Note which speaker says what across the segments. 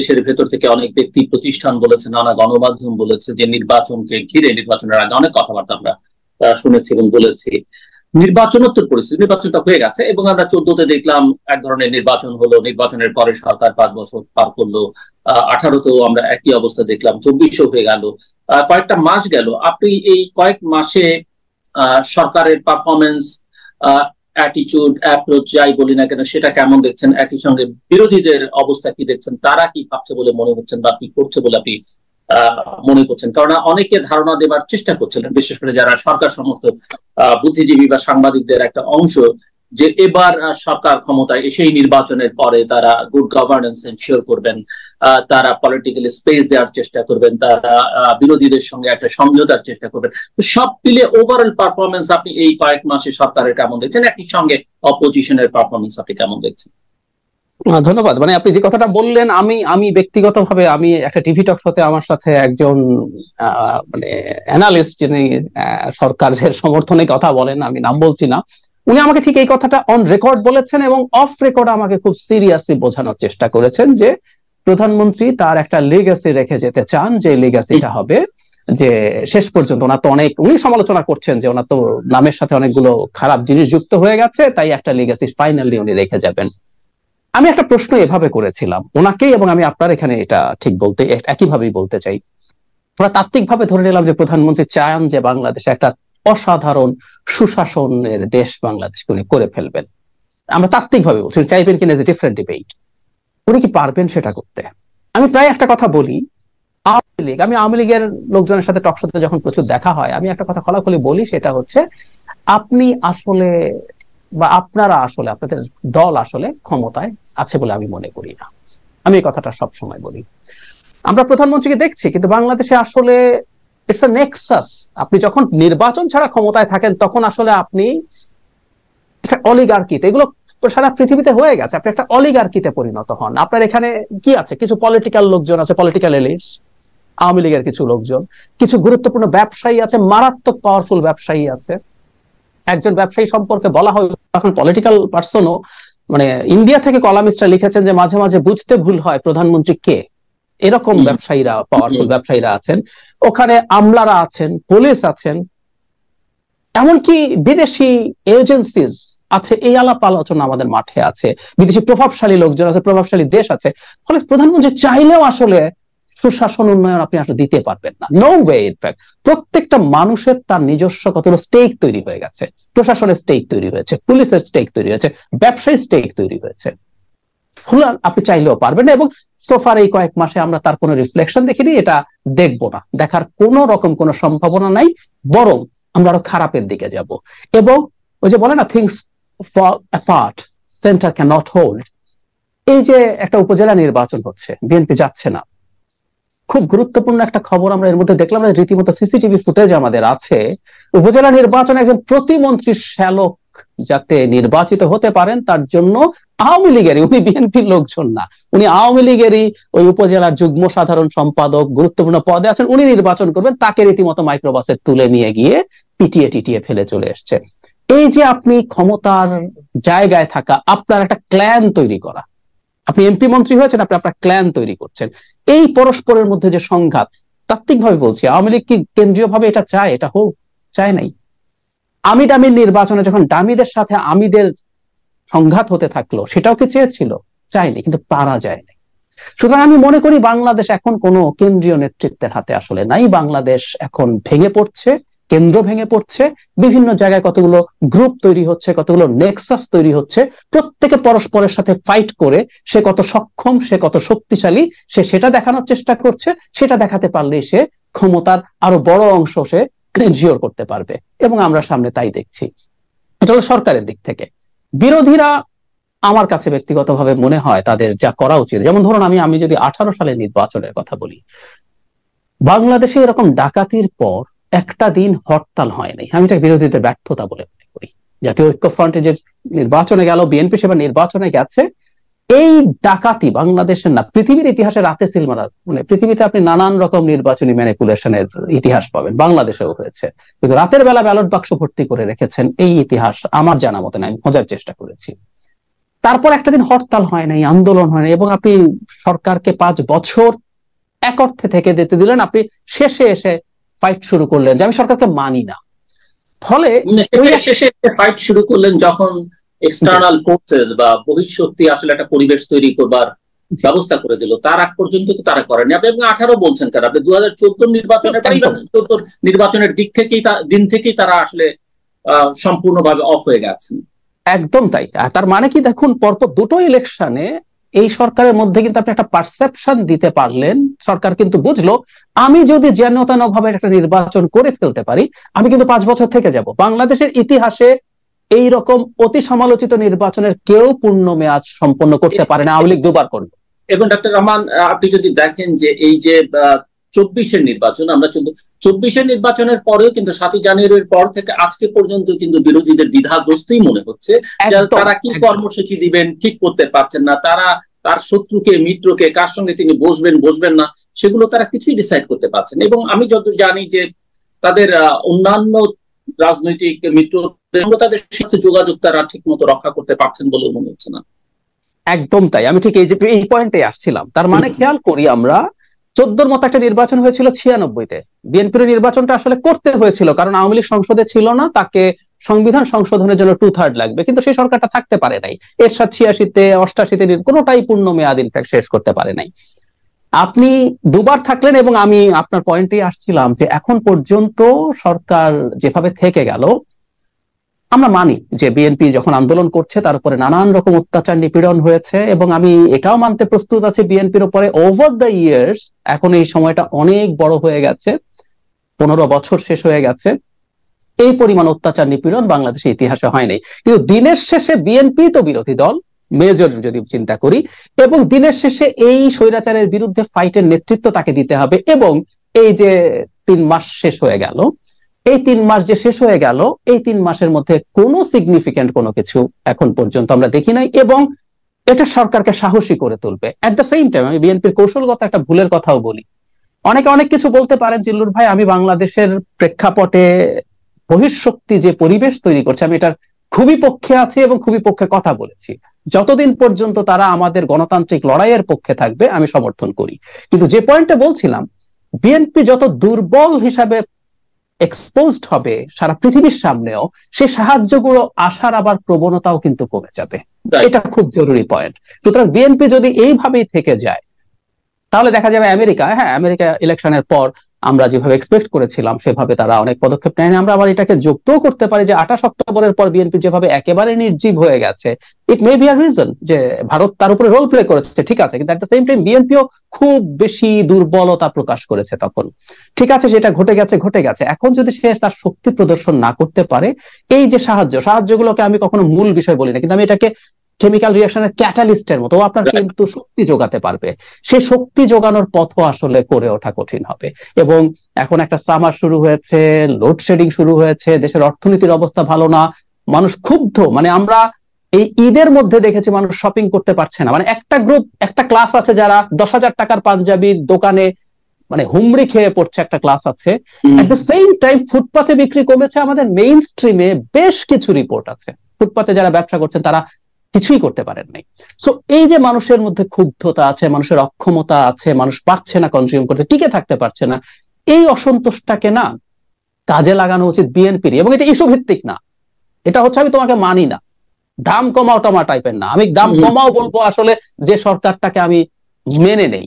Speaker 1: দেশের ভেতর থেকে অনেক ব্যক্তি প্রতিষ্ঠান বলেছে, নানা গণমাধ্যম বলেছে যে নির্বাচনকে ঘিরে, নির্বাচনের আগে অনেক কথাবার্তা আমরা শুনেছি এবং বলেছি। নির্বাচনোত্তর পরিস্থিতি, নির্বাচনটা হয়ে গেছে এবং আমরা 14তে দেখলাম এক ধরনের নির্বাচন হলো, নির্বাচনের পরে সরকার 5 বছর পার করলো, 18তেও আমরা একই অবস্থা দেখলাম, 24ও হয়ে গেল, কয়েকটা মাস গেল। আপনি এই কয়েক মাসে সরকারের পারফরমেন্স, অ্যাটিটিউড, অ্যাপ্রোচ যাই বলি না কেন সেটা কেমন দেখছেন? একই সঙ্গে বিরোধীদের অবস্থা কি দেখছেন? তারা কি ভাবছে বলে মনে হচ্ছেন বা কি করছে বলে আপনি মনে করছেন? কারণ অনেকে ধারণা দেবার চেষ্টা করছিলেন, বিশেষ করে যারা সরকার সমর্থক বুদ্ধিজীবী বা সাংবাদিকদের একটা অংশ, যে এবার সরকার ক্ষমতায় এসেই নির্বাচনের পরে তারা গুড গভর্নেন্স এনশিওর করবেন, তারা পলিটিক্যালি স্পেস দেওয়ার চেষ্টা করবেন, তারা বিরোধীদের সঙ্গে একটা সমঝোতার চেষ্টা করবেন। তো সব মিলে ওভারঅল পারফরমেন্স আপনি এই কয়েক মাসে সরকারের কেমন দেখছেন? একই সঙ্গে অপোজিশনের পারফরমেন্স আপনি কেমন দেখছেন?
Speaker 2: ধন্যবাদ। মানে আপনি যে কথাটা বললেন, আমি ব্যক্তিগতভাবে আমি একটা টিভি টক শোতে আমার সাথে একজন মানে অ্যানালিস্ট, যিনি সরকারের সমর্থনে কথা বলেন, আমি নাম বলছি না, উনি আমাকে ঠিক এই কথাটা অন রেকর্ড বলেছেন এবং অফ রেকর্ড আমাকে খুব সিরিয়াসলি বোঝানোর চেষ্টা করেছেন যে প্রধানমন্ত্রী তার একটা লিগ্যাসি রেখে যেতে চান, যে লিগ্যাসিটা হবে যে শেষ পর্যন্ত ওনার তো অনেক, উনি সমালোচনা করছেন যে ওনার তো নামের সাথে অনেকগুলো খারাপ জিনিস যুক্ত হয়ে গেছে, তাই একটা লিগ্যাসি ফাইনালি উনি রেখে যাবেন। আমি একটা প্রশ্ন এভাবে করেছিলাম ওনাকেই, এবং আমি আপনার এখানে এটা ঠিক বলতে একইভাবেই বলতে চাই। আমরা তাত্ত্বিকভাবে ধরে নিলাম যে প্রধানমন্ত্রী চান যে বাংলাদেশে একটা অসাধারণ সুশাসনের দেশ বাংলাদেশকে উনি করে ফেলবেন। আমরা তাত্ত্বিকভাবে বলছি, চাইবেন কিনা যে ডিফারেন্ট ডিবেট, উনি কি পারবেন সেটা করতে? আমি প্রায় একটা কথা বলি, আওয়ামী লীগ, আমি আওয়ামী লীগের লোকজনের সাথে টকশোতে যখন প্রচুর দেখা হয়, আমি একটা কথা খোলাখুলি বলি, সেটা হচ্ছে আপনি আসলে বা আপনারা আসলে, আপনাদের দল আসলে ক্ষমতায় আছে বলে আমি মনে করি না। আমি এই কথাটা সব সময় বলি। আমরা প্রধানমন্ত্রীকে দেখছি, কিন্তু বাংলাদেশে আসলে ইটস আ নেক্সাস। আপনি যখন নির্বাচন ছাড়া ক্ষমতায় থাকেন তখন আসলে আপনি অলিগার্কিতে, এগুলো সারা পৃথিবীতে হয়ে গেছে, আপনি একটা অলিগার্কিতে পরিণত হন। আপনার এখানে কি আছে? কিছু পলিটিক্যাল লোকজন আছে, পলিটিক্যাল এলিটস, আওয়ামী লীগের কিছু লোকজন, কিছু গুরুত্বপূর্ণ ব্যবসায়ী আছে, মারাত্মক পাওয়ারফুল ব্যবসায়ী আছে। একজন ব্যবসায়ী সম্পর্কে বলা হয়, এখন পলিটিক্যাল পার্সনও, মানে ইন্ডিয়া থেকে কলামিস্টরা লিখেছেন যে মাঝে মাঝে বুঝতে ভুল হয় প্রধানমন্ত্রী কে। এরকম ব্যবসায়ীরা, পাওয়ারফুল ব্যবসায়ীরা আছেন ওখানে, আমলারা আছেন, পুলিশ আছেন, এমনকি বিদেশি এজেন্সিজ আছে। এই আলাপ আলোচনা আমাদের মাঠে আছে, বিদেশি প্রভাবশালী লোকজন আছে, প্রভাবশালী দেশ আছে। ফলে প্রধানমন্ত্রী চাইলেও আসলে সুশাসন উন্নয়ন আপনি আসলে দিতে পারবেন না, নো ওয়ে। ইনফ্যাক্ট প্রত্যেকটা মানুষের তার নিজস্ব কতগুলো স্টেক তৈরি হয়ে গেছে, প্রশাসনের স্টেক তৈরি হয়েছে, পুলিশের স্টেক তৈরি হয়েছে, ব্যবসায়ী স্টেক তৈরি হয়েছে। আপনি চাইলেও পারবেন না, এবং সোফার এই কয়েক মাসে আমরা তার কোনো রিফ্লেকশন দেখিনি, এটা দেখবো না, দেখার কোন রকম কোনো সম্ভাবনা নাই, বরং আমরা আরো খারাপের দিকে যাব। এবং ওই যে বলে না, things fall apart, centre can not hold. এই যে একটা উপজেলা নির্বাচন হচ্ছে, বিএনপি যাচ্ছে না, খুব গুরুত্বপূর্ণ একটা খবর আমরা এর মধ্যে দেখলাম, রীতিমতো সিসিটিভি ফুটেজ আমাদের আছে। উপজেলা নির্বাচনে একজন প্রতিমন্ত্রীর শ্যালক যাতে নির্বাচিত হতে পারেন তার জন্য আওয়ামী লীগেরই, উনি বিএনপির লোকজন না, উনি আওয়ামী লীগেরই ওই উপজেলার যুগ্ম সাধারণ সম্পাদক, গুরুত্বপূর্ণ পদে আছেন, উনি নির্বাচন করবেন, তাকে রীতিমতো মাইক্রোবাসে তুলে নিয়ে গিয়ে পিটিয়ে টিটিয়ে ফেলে চলে এসছে। এই যে আপনি ক্ষমতার জায়গায় থাকা, আপনার একটা ক্ল্যান তৈরি করা, আপনি এমপি মন্ত্রী হয়েছেন, আপনি আপনার ক্ল্যান তৈরি করছেন, এই পরস্পরের মধ্যে যে সংঘাত, তাত্ত্বিকভাবে বলছি, আওয়ামী লীগ কি কেন্দ্রীয় ভাবে এটা চায়? এটা হোক, চায় নাই। আমি ডামির নির্বাচনে যখন ডামিদের সাথে আমিদের সংঘাত হতে থাকলো, সেটাও কি চেয়েছিল? চায়নি, কিন্তু পারা যায় না। সুতরাং আমি মনে করি বাংলাদেশ এখন কোনো কেন্দ্রীয় নেতৃত্বের হাতে আসলে নাই। বাংলাদেশ এখন ভেঙে পড়ছে, কেন্দ্র ভেঙে পড়ছে, বিভিন্ন জায়গায় কতগুলো গ্রুপ তৈরি হচ্ছে, কতগুলো নেক্সাস তৈরি হচ্ছে, প্রত্যেকে পরস্পরের সাথে ফাইট করে সে কত সক্ষম, সে কত শক্তিশালী, সে সেটা দেখানোর চেষ্টা করছে। সেটা দেখাতে পারলেই সে ক্ষমতার আরো বড় অংশ সে এনশিওর করতে পারবে, এবং আমরা সামনে তাই দেখছি। এটা হলো সরকারের দিক থেকে। বিরোধীরা, আমার কাছে ব্যক্তিগতভাবে মনে হয় তাদের যা করা উচিত, যেমন ধরুন আমি যদি 18 সালের নির্বাচনের কথা বলি, বাংলাদেশে এরকম ডাকাতির পর একটা দিন হরতাল হয় নাই। আমি এটা বিরোধীদের ব্যর্থতা বলে মনে করি। জাতীয় ঐক্যফ্রন্টে যে নির্বাচনে গেল, বিএনপি সেবার নির্বাচনে গেছে, এই ডাকাতি বাংলাদেশের না, পৃথিবীর ইতিহাসে রাতে সিল মারার, মানে পৃথিবীতে আপনি নানান রকম নির্বাচনী ম্যানিপুলেশনের ইতিহাস পাবেন, বাংলাদেশেও হয়েছে, কিন্তু রাতের বেলা ব্যালট বাক্স ভর্তি করে রেখেছেন, এই ইতিহাস আমার জানা মতে না, আমি খোঁজার চেষ্টা করেছি। তারপর একটা দিন হরতাল হয় নাই, আন্দোলন হয় নাই, এবং আপনি সরকারকে 5 বছর এক অর্থে থেকে যেতে দিলেন। আপনি শেষে এসে ফাইট শুরু করলেন যে আমি সরকারকে মানি না। ফলে
Speaker 1: শেষে ফাইট শুরু করলেন যখন এক্সটার্নাল ফোর্সেস বা বহিঃশক্তি আসলে একটা পরিবেশ তৈরি করবার ব্যবস্থা করে দিল। তার আগ পর্যন্ত তো তারা করেনি। আপনি 18 বলছেন কেন? আপনি 2014 নির্বাচনের 14 নির্বাচনের দিন থেকেই তারা আসলে সম্পূর্ণভাবে অফ হয়ে গেছেন।
Speaker 2: একদম তাই। তার মানে কি, দেখুন পরপর দুটো ইলেকশনে এই সরকারের মধ্যে কিন্তু আপনি একটা পারসেপশন দিতে পারলেন। সরকার কিন্তু বুঝলো আমি যদি ভাবে একটা নির্বাচন করে ফেলতে পারি, আমি কিন্তু 5 বছর থেকে যাব। বাংলাদেশের ইতিহাসে এই রকম অতি সমালোচিত নির্বাচনের কেউ পূর্ণ মেয়াদ সম্পন্ন করতে পারে না, আওয়ামী লীগ 2বার করলো।
Speaker 1: এবং ডক্টর রহমান, আপনি যদি দেখেন যে এই যে 24-এর নির্বাচন, আমরা 24-এর নির্বাচনের পরেও কিন্তু 7ই জানুয়ারির পর থেকে আজকে পর্যন্ত কিন্তু বিরোধীদের দ্বিধাগ্রস্তই মনে হচ্ছে। তারা কি কর্মসূচি দিবেন ঠিক করতে পারছেন না। তারা তার শত্রুকে, মিত্রকে, কার সঙ্গে তিনি বসবেন না, সেগুলো তারা কিছুই ডিসাইড করতে পারছেন। এবং আমি যতদূর জানি যে তাদের অন্যান্য রাজনৈতিক মিত্রদের তাদের সাথে যোগাযোগ তারা ঠিক মতো রক্ষা করতে পারছেন বলে মনে হচ্ছে না।
Speaker 2: একদম তাই। আমি ঠিক এই পয়েন্টে আসছিলাম। তার মানে খেয়াল করি, আমরা 14-র মতো একটা নির্বাচন হয়েছিল 96-তে। বিএনপির নির্বাচনটা আসলে করতে হয়েছিল কারণ আওয়ামী লীগ সংসদে ছিল না, তাকে সংবিধান সংশোধনের জন্য 2/3 লাগবে, কিন্তু সেই সরকারটা থাকতে পারে নাই। এরশাদ 86-তে, 88-তে কোনোটাই পূর্ণ মেয়াদ ইনফ্যাক্ট শেষ করতে পারে নাই। আপনি 2বার থাকলেন, এবং আমি আপনার পয়েন্টে আসছিলাম যে এখন পর্যন্ত সরকার যেভাবে থেকে গেল, আমরা মানি যে বিএনপি যখন আন্দোলন করছে তার উপরে নানান রকম অত্যাচার নিপীড়ন হয়েছে, এবং আমি এটাও মানতে প্রস্তুত আছি বিএনপির উপরে ওভার দ্য ইয়ার্স, এখন এই সময়টা অনেক বড় হয়ে গেছে, 15 বছর শেষ হয়ে গেছে, এই পরিমাণ অত্যাচার নিপীড়ন বাংলাদেশের ইতিহাসে হয় নাই। কিন্তু দিনের শেষে বিএনপি তো বিরোধী দল, মেজর যদি চিন্তা করি, এবং দিনের শেষে এই স্বৈরাচারের বিরুদ্ধে ফাইটের নেতৃত্ব তাকে দিতে হবে। এবং এই যে 3 মাস শেষ হয়ে গেল, এই 3 মাস যে শেষ হয়ে গেল, এই 3 মাসের মধ্যে কোনো সিগনিফিকেন্ট কোনো কিছু এখন পর্যন্ত আমরা দেখি নাই, এবং এটা সরকারকে সাহসী করে তুলবে। এট দ্য সেম টাইম আমি বিএনপির কৌশলগত একটা ভুলের কথাও বলি। অনেকে অনেক কিছু বলতে পারেন জিল্লুর ভাই, আমি বাংলাদেশের প্রেক্ষাপটে বহিঃশক্তি যে পরিবেশ তৈরি করছে আমি এটার খুবই পক্ষে আছি এবং খুবই পক্ষে কথা বলেছি। যতদিন পর্যন্ত তারা আমাদের গণতান্ত্রিক লড়াইয়ের পক্ষে থাকবে আমি সমর্থন করি। কিন্তু যে পয়েন্টে বলছিলাম, বিএনপি যত দুর্বল হিসাবে এক্সপোজড হবে সারা পৃথিবীর সামনেও, সেই সাহায্যগুলো আসার আবার প্রবণতাও কিন্তু কমে যাবে। এটা খুব জরুরি পয়েন্ট। সুতরাং বিএনপি যদি এইভাবেই থেকে যায় তাহলে দেখা যাবে আমেরিকা ইলেকশনের পর আমরা যেভাবে এক্সপেক্ট করেছিলাম সেভাবে তারা অনেক পদক্ষেপ নেয়নি। আমরা আবার এটাকে যুক্তও করতে পারি যে 28 অক্টোবরের পর বিএনপি যেভাবে একেবারে নির্জীব হয়ে গেছে, ইট মে বি আ রিজন যে ভারত তার উপরে রোল প্লে করেছে, ঠিক আছে, কিন্তু এট দ্য সেম টাইম বিএনপিও খুব বেশি দুর্বলতা প্রকাশ করেছে তখন। ঠিক আছে, যেটা ঘটে গেছে। এখন যদি সে তার শক্তি প্রদর্শন না করতে পারে, এই যে সাহায্যগুলোকে আমি কখনো মূল বিষয় বলি না, কিন্তু আমি এটাকে কেমিক্যাল রিঅ্যাকশনের ক্যাটালিস্টের মতো আপনার কিন্তু শক্তি যোগাতে পারবে। সেই শক্তি যোগানোর পথও আসলে করে ওঠা কঠিন হবে। এবং এখন একটা সামার শুরু হয়েছে, লোডশেডিং শুরু হয়েছে, দেশের অর্থনীতির অবস্থা ভালো না, মানুষ ক্ষুব্ধ। মানে আমরা এই ঈদের মধ্যে দেখেছি মানুষ শপিং করতে পারছে না। মানে একটা ক্লাস আছে যারা 10,000 টাকার পাঞ্জাবির দোকানে মানে হুমড়ি খেয়ে পড়ছে, একটা ক্লাস আছে। এট দ্য সেম টাইম ফুটপাতে বিক্রি কমেছে। আমাদের মেইন স্ট্রিমে বেশ কিছু রিপোর্ট আছে ফুটপাতে যারা ব্যবসা করছেন তারা কিছুই করতে পারেন নাই। সো এই যে মানুষের মধ্যে ক্ষুব্ধতা আছে, মানুষের অক্ষমতা আছে, মানুষ পারছে না কনজিউম করতে, টিকে থাকতে পারছে না, এই অসন্তোষটাকে না কাজে লাগানো উচিত বিএনপির। এবং এটা ইস্যু ভিত্তিক না, এটা হচ্ছে আমি তোমাকে মানি না, দাম কমাও টমা টাইপের না। আমি দাম কমাও বলবো আসলে যে সরকারটাকে আমি মেনে নেই।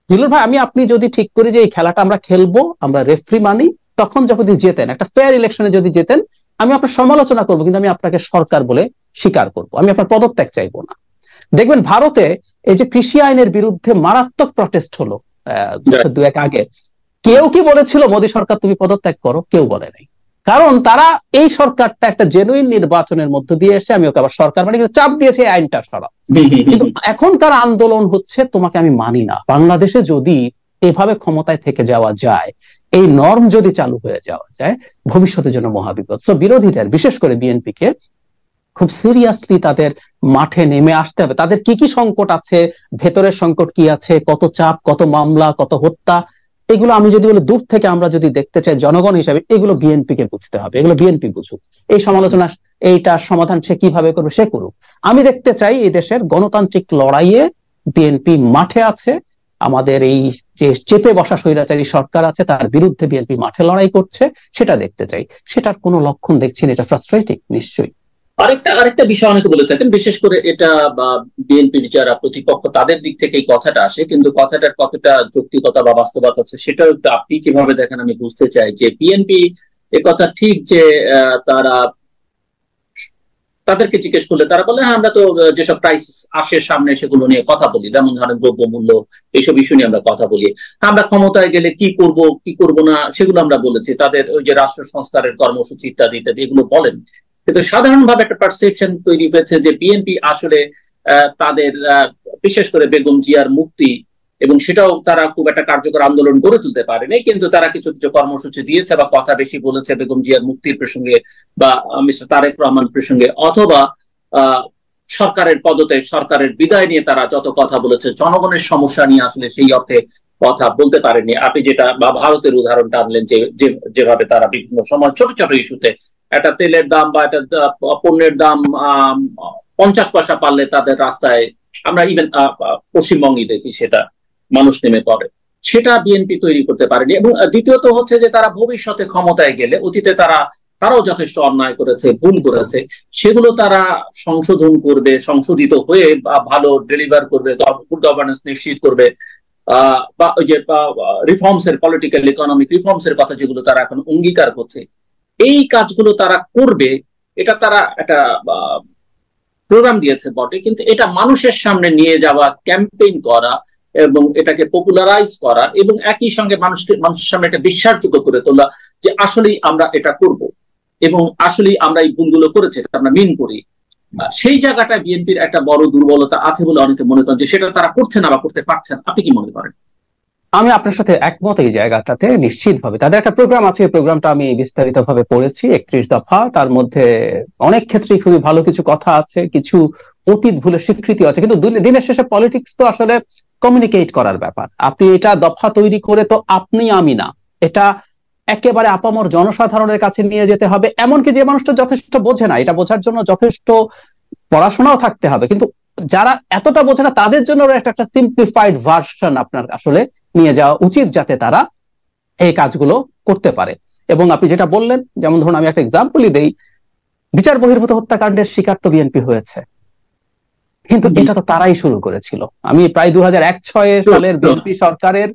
Speaker 2: জিল্লুর ভাই, আপনি যদি ঠিক করি যে এই খেলাটা আমরা খেলবো, আমরা রেফারি মানি, তখন যখন জেতেন, একটা ফেয়ার ইলেকশনে যদি জেতেন, আমি আপনার সমালোচনা করবো, কিন্তু আমি আপনাকে সরকার বলে স্বীকার করবো, আমি আপনার পদত্যাগ চাইবো না। দেখবেন ভারতে এই যে কৃষি আইনের বিরুদ্ধে মারাত্মক প্রটেস্ট হলো 2-1 আগে, কেউ কি বলেছিল মোদী সরকার তুমি পদত্যাগ করো? কেউ বলে নাই। কারণ তারা এই সরকারটা একটা জেনুইন নির্বাচনের মধ্য দিয়ে এসে, আমি ওকে আবার সরকার মানে চাপ দিয়েছে আইনটা সরাও। কিন্তু এখনকার আন্দোলন হচ্ছে তোমাকে আমি মানি না। বাংলাদেশে যদি এভাবে ক্ষমতায় থেকে যাওয়া যায়, এই নর্ম যদি চালু হয়ে যাওয়া যায়, ভবিষ্যতের জন্য মহাবিপদ। সো বিরোধীদের, বিশেষ করে বিএনপিকে খুব সিরিয়াসলি তাদের মাঠে নেমে আসতে হবে। তাদের কি কি সংকট আছে, ভেতরের সংকট কি আছে, কত চাপ, কত মামলা, কত হত্যা, এগুলো আমি যদি বলি দূর থেকে আমরা যদি দেখতে চাই জনগণ হিসাবে, এগুলো বিএনপি কে বুঝতে হবে, এগুলো বিএনপি বুঝুক। এই সমালোচনা এইটার সমাধান সে কিভাবে করবে সে করুক। আমি দেখতে চাই এই দেশের গণতান্ত্রিক লড়াইয়ে বিএনপি মাঠে আছে, আমাদের এই যে চেপে বসা স্বৈরাচারী সরকার আছে তার বিরুদ্ধে বিএনপি মাঠে লড়াই করছে, সেটা দেখতে চাই। সেটার কোনো লক্ষণ দেখছি না, এটা ফ্রাস্ট্রেটিং নিশ্চয়ই।
Speaker 1: আরেকটা বিষয় অনেকে বলে থাকেন, বিশেষ করে এটা বা বিএনপির যারা প্রতিপক্ষ তাদের দিক থেকে এই কথাটা আসে, কিন্তু কথাটার কতটা যৌক্তিকতা বা বাস্তবতা আছে সেটাও একটু আপনি কিভাবে দেখেন আমি বুঝতে চাই। যে বিএনপি এ কথা ঠিক যে তারা তাদেরকে জিজ্ঞেস করলে তারা বলে হ্যাঁ আমরা তো যেসব ক্রাইসিস আসে সামনে সেগুলো নিয়ে কথা বলি, যেমন ধরেন দ্রব্যমূল্য, এইসব ইস্যু নিয়ে আমরা কথা বলি। আমরা ক্ষমতায় গেলে কি করব কি করব না সেগুলো আমরা বলেছি, তাদের ওই যে রাষ্ট্র সংস্কারের কর্মসূচি ইত্যাদি ইত্যাদি এগুলো বলেন। কিন্তু সাধারণভাবে একটা পারসেপশন তৈরি হয়েছে যে বিএনপি আসলে তাদের বিশেষ করে বেগম জিয়ার মুক্তি, এবং সেটাও তারা খুব একটা কার্যকর আন্দোলন গড়ে তুলতে পারেনি, কিন্তু তারা কিছু কিছু কর্মসূচি দিয়েছে বা কথা বেশি বলেছে বেগম জিয়ার মুক্তির প্রসঙ্গে বা মিস্টার তারেক রহমান প্রসঙ্গে, অথবা সরকারের পদত্যাগ সরকারের বিদায় নিয়ে তারা যত কথা বলেছে, জনগণের সমস্যা নিয়ে আসলে সেই অর্থে কথা বলতে পারেনি। আপনি যেটা বা ভারতের উদাহরণটা আনলেন, যেভাবে তারা বিভিন্ন সময় ছোট ছোট ইস্যুতে একটা তেলের দাম বা একটা পণ্যের দাম 50 পয়সা পারলে তাদের রাস্তায়, আমরা ইভেন পশ্চিমবঙ্গে দেখি সেটা মানুষ নেমে পড়ে, সেটা বিএনপি তৈরি করতে পারেনি। এবং দ্বিতীয়ত হচ্ছে যে তারা ভবিষ্যতে ক্ষমতায় গেলে, অতীতে তারাও যথেষ্ট অন্যায় করেছে, ভুল করেছে, সেগুলো তারা সংশোধন করবে, সংশোধিত হয়ে ভালো ডেলিভার করবে, গুড গভর্নেন্স নিশ্চিত করবে, বা ওই যে রিফর্মস এর, পলিটিক্যাল ইকোনমিক রিফর্মস এর কথা যেগুলো তারা এখন অঙ্গীকার করছে, এই কাজগুলো তারা করবে। এটা তারা একটা প্রোগ্রাম দিয়েছে বটে, কিন্তু এটা মানুষের সামনে নিয়ে যাওয়া, ক্যাম্পেইন করা এবং এটাকে পপুলারাইজ করা এবং একই সঙ্গে মানুষের সামনে একটা বিশ্বাসযোগ্য করে তোলা যে আসলেই আমরা এটা করব এবং আসলেই আমরা এই ভুলগুলো করেছি, এটা আমরা মিন করি, সেই জায়গাটা বিএনপির একটা বড় দুর্বলতা আছে বলে অনেকে মনে করেন যে সেটা তারা করছে না বা করতে পারছেন। আপনি কি মনে করেন?
Speaker 2: আমি আপনার সাথে একমত এই জায়গাটাতে। নিশ্চিতভাবে তাদের একটা প্রোগ্রাম আছে, এই প্রোগ্রামটা আমি বিস্তারিতভাবে পড়েছি, 31 দফা। তার মধ্যে অনেক ক্ষেত্রেই খুবই ভালো কিছু কথা আছে, কিছু অতীত ভুলের স্বীকৃতি আছে, কিন্তু দিনের শেষে পলিটিক্স তো আসলে কমিউনিকেট করার ব্যাপার। আপনি এটা দফা তৈরি করে তো আপনি আমি না, এটা একেবারে আপামর জনসাধারণের কাছে নিয়ে যেতে হবে। এমনকি যে মানুষটা যথেষ্ট বোঝে না, এটা বোঝার জন্য যথেষ্ট পড়াশোনাও থাকতে হবে, কিন্তু যারা এতটা বোঝে না তাদের জন্য একটা সিম্পলিফাইড ভার্সন আপনার আসলে নিয়ে যাওয়া উচিত, যাতে তারা এই কাজগুলো করতে পারে। এবং আপনি যেটা বললেন, যেমন ধরুন আমি একটা এক্সাম্পলই দেই, বিচার বহির্ভূত হত্যাকাণ্ডের শিকার তো বিএনপি হয়েছে, কিন্তু এটা তো তারাই শুরু করেছিল। আমি প্রায় 2001-06 সালের বিএনপি সরকারের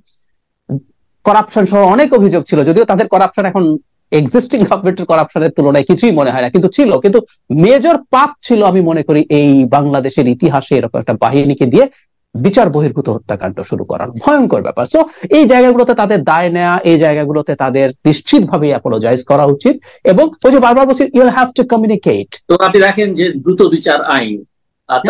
Speaker 2: করাপশন সহ অনেক অভিযোগ ছিল, যদিও তাদের করাপশন এখন এক্সিস্টিং গভর্নমেন্টের করাপশনের তুলনায় কিছুই মনে হয় না, কিন্তু ছিল। কিন্তু মেজর পাপ ছিল আমি মনে করি এই বাংলাদেশের ইতিহাসে এরকম একটা বাহিনীকে দিয়ে বিচার বহির্ভূত হত্যাকাণ্ড শুরু করার ভয়ঙ্কর ব্যাপার। সো এই জায়গাগুলোতে তাদের দায় নেওয়া, এই জায়গাগুলোতে তাদের নিশ্চিতভাবে অ্যাপোলোজাইজ করা উচিত। এবং ওই যে বারবার বলছি, ইউ হ্যাভ টু কমিউনিকেট।
Speaker 1: তো আপনি দেখেন যে দ্রুত বিচার আইন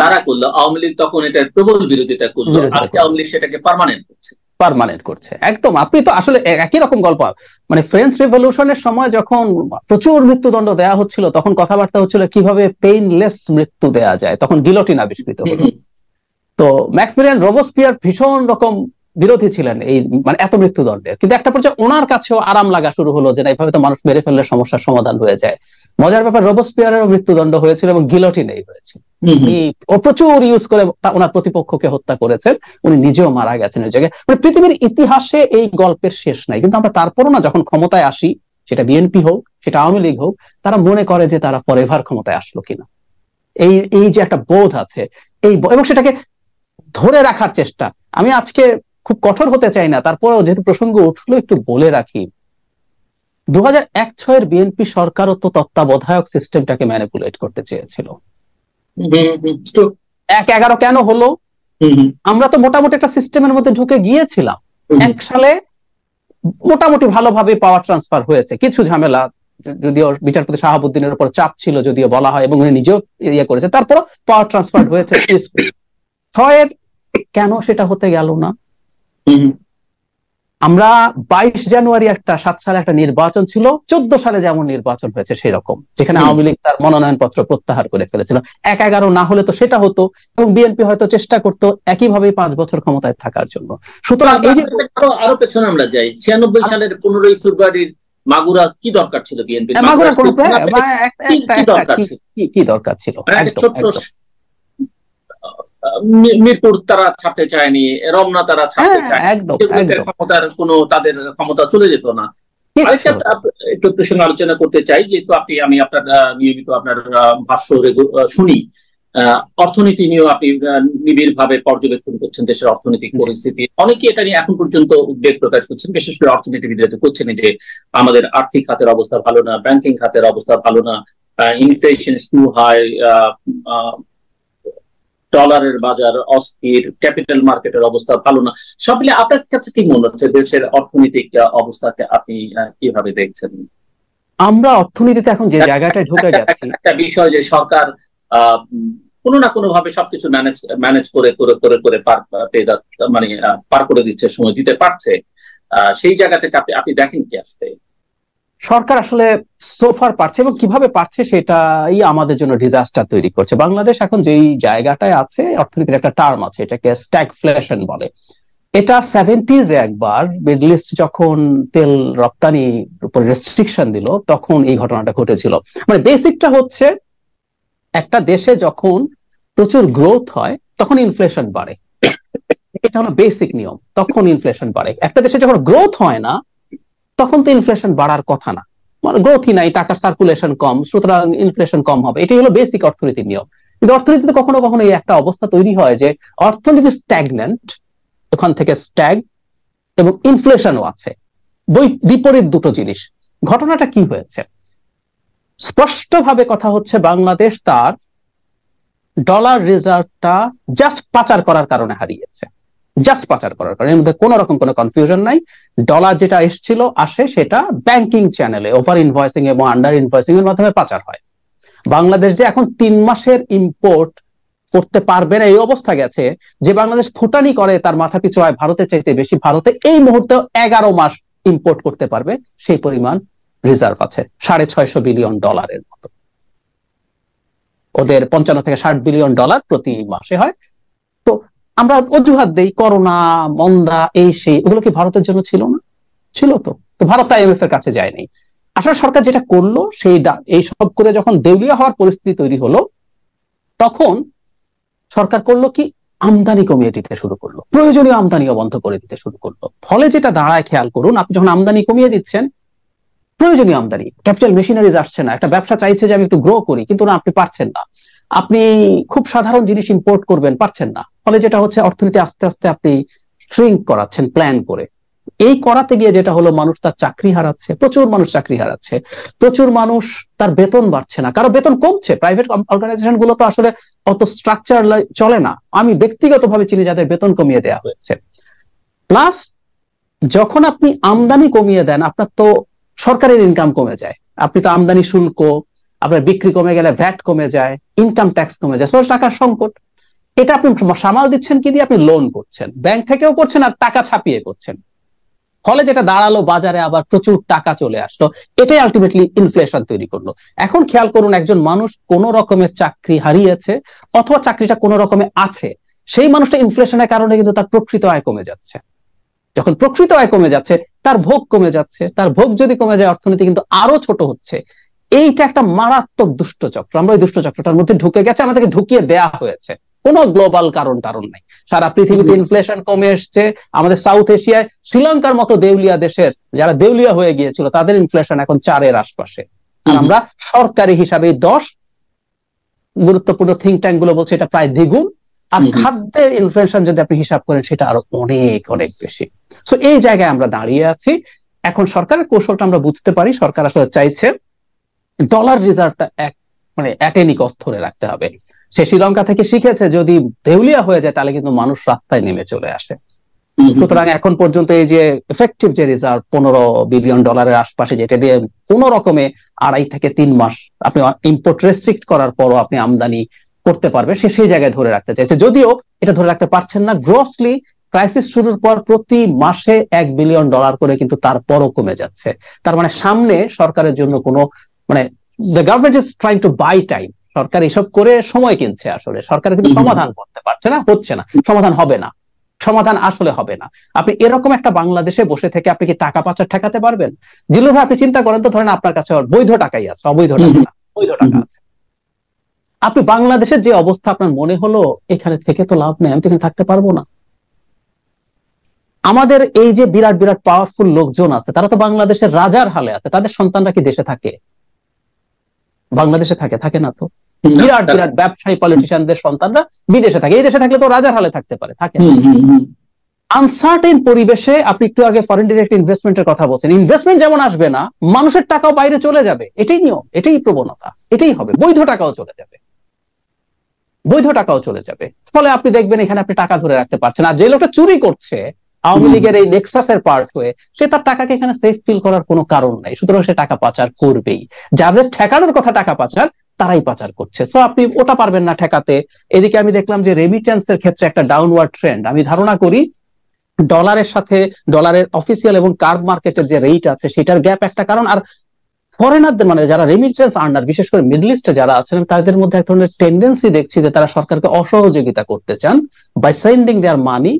Speaker 1: তারা করলো, আওয়ামী লীগ তখন এটার প্রবল বিরোধিতা করলো, আজকে আওয়ামী লীগ সেটাকে পার্মানেন্ট করছে।
Speaker 2: একদম, আপনি তো আসলে একই রকম গল্প। মানে ফ্রেঞ্চ রিভলিউশনের সময় যখন প্রচুর মৃত্যুদণ্ড দেওয়া হচ্ছিল, তখন কথাবার্তা হচ্ছিল কিভাবে পেইনলেস মৃত্যু দেওয়া যায়, তখন গিলোটিন আবিষ্কৃত হলো। তো ম্যাক্সিমিলিয়ান রোবসপিয়ার ভীষণ রকম বিরোধী ছিলেন এই মানে এত মৃত্যুদণ্ডের, কিন্তু একটা পর্যায়ে ওনার কাছেও আরাম লাগা শুরু হলো যে না, এইভাবে তো মানুষ মেরে ফেললে সমস্যার সমাধান হয়ে যায়। মজার ব্যাপার, রোবসপিয়ারেরও মৃত্যুদণ্ড হয়েছিল এবং গিলোটিনেই হয়েছিল। ও প্রচুর ইউজ করে ওনার প্রতিপক্ষকে হত্যা করেছেন, উনি নিজেও মারা গেছেন ওই জায়গায়। মানে পৃথিবীর ইতিহাসে এই গল্পের শেষ নাই। কিন্তু আমরা তারপরও না, যখন ক্ষমতায় আসি, সেটা বিএনপি হোক সেটা আওয়ামী লীগ হোক, তারা মনে করে যে তারা ফরএভার ক্ষমতায় আসলো কিনা, এই যে একটা বোধ আছে, এবং সেটাকে ধরে রাখার চেষ্টা। আমি আজকে খুব কঠোর হতে চাই না, তারপরেও যেহেতু প্রসঙ্গ উঠলো একটু বলে রাখি, 2001-06 বিএনপি সরকারও তো তত্ত্বাবধায়ক সিস্টেমটাকে ম্যানিপুলেট করতে চেয়েছিল। 1/11 কেন হলো? আমরা তো মোটামুটি একটা সিস্টেমের মধ্যে ঢুকে গিয়েছিলাম। 1 সালে মোটামুটি ভালোভাবে পাওয়ার ট্রান্সফার হয়েছে, কিছু ঝামেলা, যদিও বিচারপতি শাহাবুদ্দিনের উপর চাপ ছিল যদিও বলা হয়, এবং উনি নিজেও ইয়ে করেছে, তারপর পাওয়ার ট্রান্সফার হয়েছে। 6 কেন সেটা হতে গেল না? আমরা 22 জানুয়ারি 7 সালে একটা নির্বাচন ছিল, 14 সালে যেমন নির্বাচন হয়েছে সেই রকম, যেখানে আওয়ামী লীগ তার মনোনয়নপত্র প্রত্যাহার করে ফেলেছিল। 1/11 না হলে তো সেটা হতো, এবং বিএনপি হয়তো চেষ্টা করতো একইভাবে 5 বছর ক্ষমতায় থাকার জন্য। সুতরাং এই যে
Speaker 1: আরো পেছনে আমরা যাই, 96 সালের 15ই ফেব্রুয়ারির মাগুরা কি দরকার ছিল বিএনপি?
Speaker 2: মাগুরা
Speaker 1: কি দরকার ছিল?
Speaker 2: কি দরকার ছিল?
Speaker 1: ছোট্ট মিরপুর তারা ছাড়তে চায়নি, রমনা তারা ছাড়তে চায়নি, ক্ষমতার কোনো তাদের ক্ষমতা চলে যেত না। আরেকটা একটু সঙ্গে আলোচনা করতে চাই, যেহেতু আমি আপনার নিয়মিত আপনার ভাষ্য শুনি, অর্থনীতি নিয়েও আপনি নিবিড় ভাবে পর্যবেক্ষণ করছেন দেশের অর্থনৈতিক পরিস্থিতি। অনেকে এটা নিয়ে এখন পর্যন্ত উদ্বেগ প্রকাশ করছেন, বিশেষ করে অর্থনীতিবিদরা করছেন যে আমাদের আর্থিক খাতের অবস্থা ভালো না, ব্যাংকিং খাতের অবস্থা ভালো না, ইনফ্লেশন ইজ টু হাই, ডলারের বাজার অস্থির, ক্যাপিটাল মার্কেটের অবস্থা ভালো না। সব মিলে আপনার কাছে কি মনে হচ্ছে দেশের অর্থনৈতিক অবস্থাকে আপনি কিভাবে দেখছেন?
Speaker 2: আমরা অর্থনীতিতে এখন যে জায়গাটায় ঢুকে যাচ্ছি,
Speaker 1: একটা বিষয় যে সরকার কোনো না কোনো ভাবে সবকিছু ম্যানেজ করে করে করে করে পার করে দিচ্ছে, সময় দিতে পারছে, সেই জায়গা থেকে আপনি দেখেন কি আসছে?
Speaker 2: সরকার আসলে সোফার পারছে, এবং কিভাবে পারছে সেটাই আমাদের জন্য ডিজাস্টার তৈরি করছে। বাংলাদেশ এখন যেই জায়গাটায় আছে, অর্থনীতির একটা টার্ম আছে, এটাকে স্ট্যাগফ্লেশন বলে। এটা 70s একবার মিডল ইস্ট যখন তেল রপ্তানির উপর রেস্ট্রিকশন দিল, তখন এই ঘটনাটা ঘটেছিল। মানে বেসিকটা হচ্ছে, একটা দেশে যখন প্রচুর গ্রোথ হয় তখন ইনফ্লেশন বাড়ে, এটা হলো বেসিক নিয়ম। তখন ইনফ্লেশন বাড়ে। একটা দেশে যখন গ্রোথ হয় না, তখন তো ইনফ্লেশন বাড়ার কথা না, মানে গ্রোথই নাই, টাকা সার্কুলেশন কম, সুতরাং ইনফ্লেশন কম হবে। এটাই হলো বেসিক অর্থনীতির নিয়ম। কিন্তু অর্থনীতিতে কখনো কখনো এই একটা অবস্থা তৈরি হয় যে অর্থনীতি স্ট্যাগন্যান্ট, ওখান থেকে স্ট্যাগ, এবং ইনফ্লেশনও আছে, বিপরীত দুটো জিনিস। ঘটনাটা কি হয়েছে? স্পষ্টভাবে কথা হচ্ছে, বাংলাদেশ তার ডলার রিজার্ভটা জাস্ট পাচার করার কারণে হারিয়েছে। জাস্ট পাচার করার কারণে, এর মধ্যে কোন রকম কোনো কনফিউশন নাই। ডলার যেটা আসে সেটা ব্যাংকিং চ্যানেলে ওভার ইনভয়েসিং এবং আন্ডার ইনভয়েসিং এর মাধ্যমে পাচার হয়। বাংলাদেশ যে এখন 3 মাসের ইম্পোর্ট করতে পারবে না এই অবস্থা গেছে, যে বাংলাদেশ ফুটানি করে তার মাথা পিছু আয় ভারতের চাইতে বেশি, ভারতে এই মুহূর্তে 11 মাস ইম্পোর্ট করতে পারবে সেই পরিমাণ রিজার্ভ আছে, $650 বিলিয়ন মতো। ওদের 55 থেকে 60 বিলিয়ন ডলার প্রতি মাসে হয়। তো আমরা অজুহাত দেই করোনা, মন্দা, এই সেই, ওগুলো কি ভারতের জন্য ছিল না? ছিল তো। তো ভারত আইএমএফ এর কাছে যায়নি। আসলে সরকার যেটা করলো, এই সব করে যখন দেউলিয়া হওয়ার পরিস্থিতি তৈরি হলো, তখন সরকার করলো কি, আমদানি কমিয়ে দিতে শুরু করলো, প্রয়োজনীয় আমদানিও বন্ধ করে দিতে শুরু করলো। ফলে যেটা দাঁড়ায়, খেয়াল করুন, আপনি যখন আমদানি কমিয়ে দিচ্ছেন, প্রয়োজনীয় আমদানি, ক্যাপিটাল মেশিনারিজ আসছে না। একটা ব্যবসা চাইছে যে আমি একটু গ্রো করি, কিন্তু না, আপনি পারছেন না। আপনি খুব সাধারণ জিনিস ইম্পোর্ট করবেন, পারছেন না। ফলে যেটা হচ্ছে, অর্থনীতি আস্তে আস্তে আপনি শ্রিঙ্ক করাচ্ছেন প্ল্যান করে। এই করাতে গিয়ে যেটা হলো, মানুষ তার চাকরি হারাচ্ছে, প্রচুর মানুষ চাকরি হারাচ্ছে, প্রচুর মানুষ তার বেতন বাড়ছে না, কারো বেতন কমছে। প্রাইভেট অর্গানাইজেশন গুলো তো আসলে অত স্ট্রাকচার চলে না, আমি ব্যক্তিগতভাবে চিনি যাদের বেতন কমিয়ে দেওয়া হয়েছে। প্লাস যখন আপনি আমদানি কমিয়ে দেন, আপনার তো সরকারের ইনকাম কমে যায়। আপনি তো আমদানি শুল্ক, আপনার বিক্রি কমে গেলে ভ্যাট কমে যায়, ইনকাম ট্যাক্স কমে যায়, টাকার সংকট। এটা আপনি সামাল দিচ্ছেন কি দিয়ে? আপনি লোন করছেন, ব্যাংক থেকেও করছেন, আর টাকা ছাপিয়ে করছেন। ফলে যেটা দাঁড়ালো, বাজারে আবার প্রচুর টাকা চলে আসলো। এটাই আলটিমেটলি ইনফ্লেশন তৈরি করলো। এখন খেয়াল করুন, একজন মানুষ কোন রকমের চাকরি হারিয়েছে, অথবা চাকরিটা কোন রকমে আছে, সেই মানুষটা ইনফ্লেশনের কারণে কিন্তু তার প্রকৃত আয় কমে যাচ্ছে। যখন প্রকৃত আয় কমে যাচ্ছে, তার ভোগ কমে যাচ্ছে। তার ভোগ যদি কমে যায়, অর্থনীতি কিন্তু আরো ছোট হচ্ছে। এইটা একটা মারাত্মক দুষ্টচক্র। আমরা ওই দুষ্টচক্রটার মধ্যে ঢুকে গেছে, আমাদেরকে ঢুকিয়ে দেয়া হয়েছে। কোনো গ্লোবাল কারণ নাই। সারা পৃথিবীতে ইনফ্লেশন কমে এসছে। আমাদের সাউথ এশিয়ায় শ্রীলঙ্কার মতো দেউলিয়া দেশের, যারা দেউলিয়া হয়ে গিয়েছিল, তাদের ইনফ্লেশন এখন 4-এর আশপাশে। আর আমরা সরকারি হিসাবে 10, গুরুত্বপূর্ণ থিঙ্ক ট্যাঙ্ক গুলো বলছে এটা প্রায় দ্বিগুণ। আর খাদ্যের ইনফ্লেশন যদি আপনি হিসাব করেন, সেটা আরো অনেক অনেক বেশি। সো এই জায়গায় আমরা দাঁড়িয়ে আছি। এখন সরকারের কৌশলটা আমরা বুঝতে পারি। সরকার আসলে চাইছে ডলার রিজার্ভটা এট এনি কস্ট ধরে রাখতে হবে। সে শ্রীলঙ্কা থেকে শিখেছে, যদি দেউলিয়া হয়ে যায় তাহলে কিন্তু মানুষ রাস্তায় নেমে চলে আসে। সুতরাং এখন পর্যন্ত এই যে এফেক্টিভ যে রিজার্ভ $15 বিলিয়ন আশপাশে, যেটা দিয়ে কোন রকমে 2.5 থেকে 3 মাস আপনি ইম্পোর্ট রেস্ট্রিক্ট করার পরও আপনি আমদানি করতে পারবে, সেই জায়গায় ধরে রাখতে চাইছে। যদিও এটা ধরে রাখতে পারছেন না। গ্রসলি ক্রাইসিস শুরুর পর প্রতি মাসে $1 বিলিয়ন করে কিন্তু তারপরও কমে যাচ্ছে। তার মানে সামনে সরকারের জন্য কোনো, the government is trying to buy time. সরকার এসব করে সময় কিনছে। আসলে সরকার কিন্তু সমাধান করতে পারছে না, হচ্ছে না, সমাধান হবে না। সমাধান আসলে হবে না। আপনি এরকম একটা বাংলাদেশে বসে থেকে আপনি কি টাকা পাচার ঠেকাতে পারবেন? জিল্লুর ভাই, আপনি চিন্তা করেন তো, ধরেন আপনার কাছে বৈধ টাকাই আছে, অবৈধ টাকা না, বৈধ টাকা আছে। আপনি বাংলাদেশের যে অবস্থা, আপনার মনে হলো এখানে থেকে তো লাভ নেই, আমি তো এখানে থাকতে পারবো না। আমাদের এই যে বিরাট বিরাট পাওয়ারফুল লোকজন আছে, তারা তো বাংলাদেশের রাজার হালে আছে, তাদের সন্তানরা কি দেশে থাকে? বাংলাদেশে থাকে? থাকে না তো। বিরাট বিরাট ব্যবসায়ী পলিটিশিয়ানদের সন্তানরা বিদেশে থাকে, এই দেশে থাকলে তো রাজার হালে থাকতে পারে, থাকে না। আনসার্টেন পরিবেশে আপনি একটু আগে ফরেন ডিরেক্ট ইনভেস্টমেন্টের কথা বলছেন, ইনভেস্টমেন্ট যেমন আসবে না, মানুষের টাকাও বাইরে চলে যাবে, এটাই নিয়ম, এটাই প্রবণতা, এটাই হবে। বৈধ টাকাও চলে যাবে, বৈধ টাকাও চলে যাবে। ফলে আপনি দেখবেন এখানে আপনি টাকা ধরে রাখতে পারছেন। আর যে লোকটা চুরি করছে আওয়ামী লীগের এই নেক্সাসের পার্ট হয়ে, সে তার টাকাকে এখানে সেফ ফিল করার কোনো কারণ নাই, সুতরাং সে টাকা পাচার করবেই। যাদের ঠেকানোর কথা টাকা পাচার, তারাই পাচার করছে। সো আপনি ওটা পারবেন না ঠেকাতে। এদিকে আমি দেখলাম যে রেমিটেন্সের ক্ষেত্রে একটা ডাউনওয়ার্ড ট্রেন্ড। আমি ধারণা করি ডলারের সাথে ডলারের অফিসিয়াল এবং কার্ভ মার্কেটের যে রেট আছে সেটার গ্যাপ একটা কারণ। আর ফরেনারদের, মানে যারা রেমিটেন্স আর্নার, বিশেষ করে মিডল ইস্টে যারা আছেন, তাদের মধ্যে এক ধরনের টেন্ডেন্সি দেখছি যে তারা সরকারকে অসহযোগিতা করতে চান by sending their money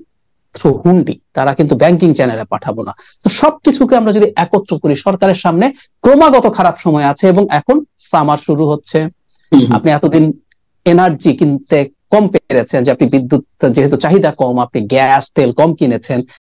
Speaker 2: through hundi. তারা কিন্তু ব্যাংকিং চ্যানেলে পাঠাবো না। তো সবকিছুকে আমরা যদি একত্র করি, সরকারের সামনে ক্রমাগত খারাপ সময় আছে এবং এখন সামার শুরু হচ্ছে। আপনি এতদিন এনার্জি কিনতে কম পেরেছেন, যে আপনি বিদ্যুৎ যেহেতু চাহিদা কম, আপনি গ্যাস তেল কম কিনেছেন,